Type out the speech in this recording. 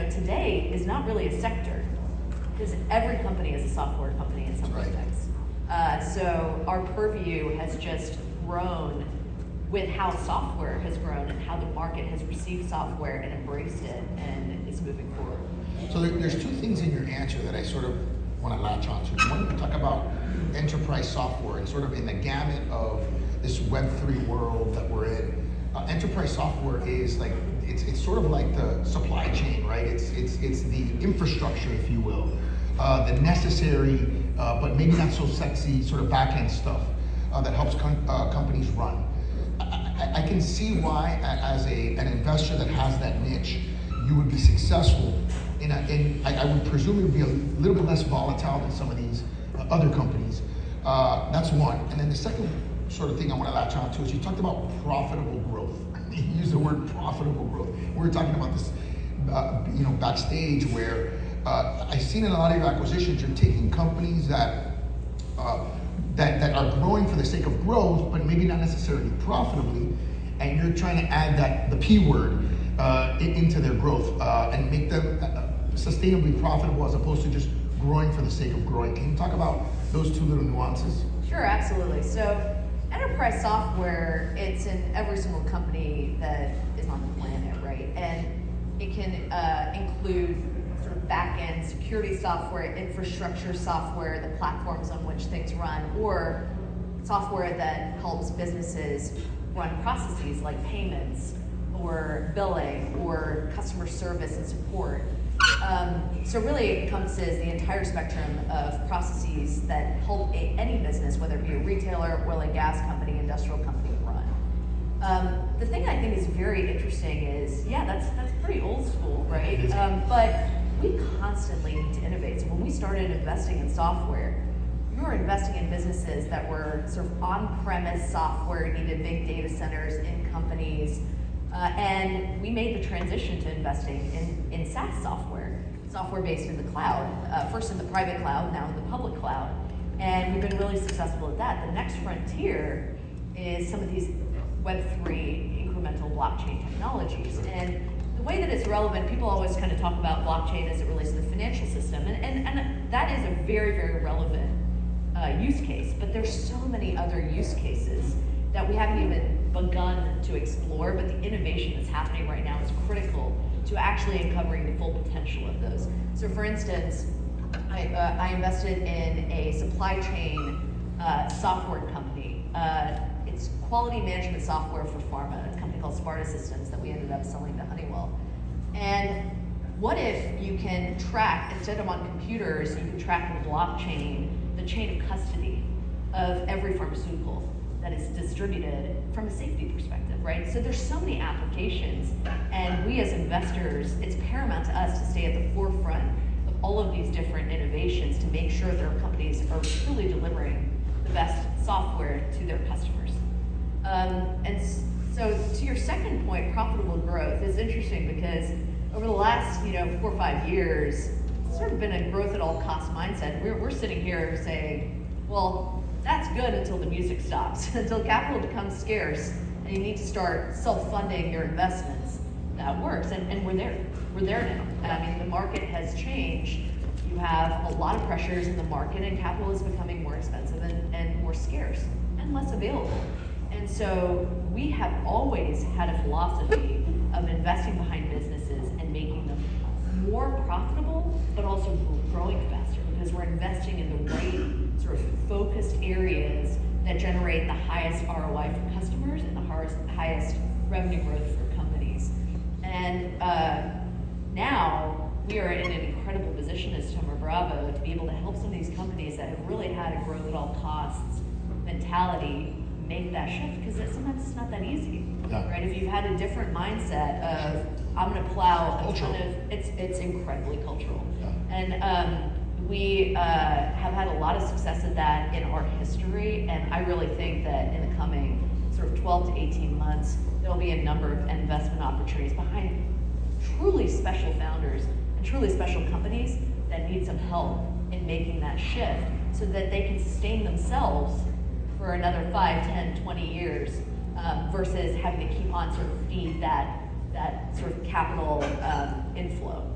today is not really a sector, because every company is a software company in some respects. So our purview has just grown with how software has grown and how the market has received software and embraced it and is moving forward. So there's two things in your answer that I sort of want to latch onto. One, you talk about enterprise software and sort of in the gamut of this Web3 world that we're in. Enterprise software is like, it's sort of like the supply chain, right? It's the infrastructure, if you will, the necessary, but maybe not so sexy sort of back-end stuff that helps companies run. I can see why, as an investor that has that niche, you would be successful I would presume it would be a little bit less volatile than some of these other companies. That's one. And then the second sort of thing I want to latch on to is you talked about profitable growth. You used the word profitable growth. We were talking about this, backstage where I've seen in a lot of your acquisitions, you're taking companies that are growing for the sake of growth, but maybe not necessarily profitably, and you're trying to add the P word into their growth and make them sustainably profitable as opposed to just growing for the sake of growing. Can you talk about those two little nuances? Sure, absolutely. So enterprise software, it's in every single company that is on the planet, right? And it can include sort of back-end security software, infrastructure software, the platforms on which things run, or software that helps businesses run processes like payments or billing or customer service and support. So really it encompasses the entire spectrum of processes that help any business, whether it be a retailer, oil and gas company, industrial company, run. The thing I think is very interesting is, that's pretty old school, right? But we constantly need to innovate. So when we started investing in software, we were investing in businesses that were sort of on-premise software, needed big data centers in companies, and we made the transition to investing in SaaS software based in the cloud, first in the private cloud, now in the public cloud. And we've been really successful at that. The next frontier is some of these Web3 incremental blockchain technologies. And the way that it's relevant, people always kind of talk about blockchain as it relates to the financial system. And that is a very, very relevant use case. But there's so many other use cases that we haven't even begun to explore, but the innovation that's happening right now is critical to actually uncovering the full potential of those. So for instance, I invested in a supply chain software company. It's quality management software for pharma, a company called Suarez that we ended up selling to Honeywell. And what if you can track, instead of on computers, you can track in blockchain the chain of custody of every pharmaceutical that is distributed from a safety perspective, right? So there's so many applications, and we as investors, it's paramount to us to stay at the forefront of all of these different innovations to make sure that our companies are truly delivering the best software to their customers. And so to your second point, profitable growth is interesting because over the last 4 or 5 years, it's sort of been a growth at all costs mindset. We're sitting here saying, well, that's good until the music stops, until capital becomes scarce and you need to start self-funding your investments. That works, and we're there. We're there now. I mean, the market has changed. You have a lot of pressures in the market, and capital is becoming more expensive and more scarce and less available. And so we have always had a philosophy of investing behind businesses and making them more profitable, but also growing faster, because we're investing in the right sort of focused areas that generate the highest ROI for customers and the highest revenue growth for companies. And now we are in an incredible position as Thoma Bravo to be able to help some of these companies that have really had a growth at all costs mentality make that shift, because sometimes it's not that easy, right? If you've had a different mindset of I'm going to plow a ton of, it's incredibly cultural. And we have had a lot of success at that in our history, and I really think that in the coming sort of 12 to 18 months, there'll be a number of investment opportunities behind truly special founders and truly special companies that need some help in making that shift so that they can sustain themselves for another 5, 10, 20 years versus having to keep on sort of feed that sort of capital inflow.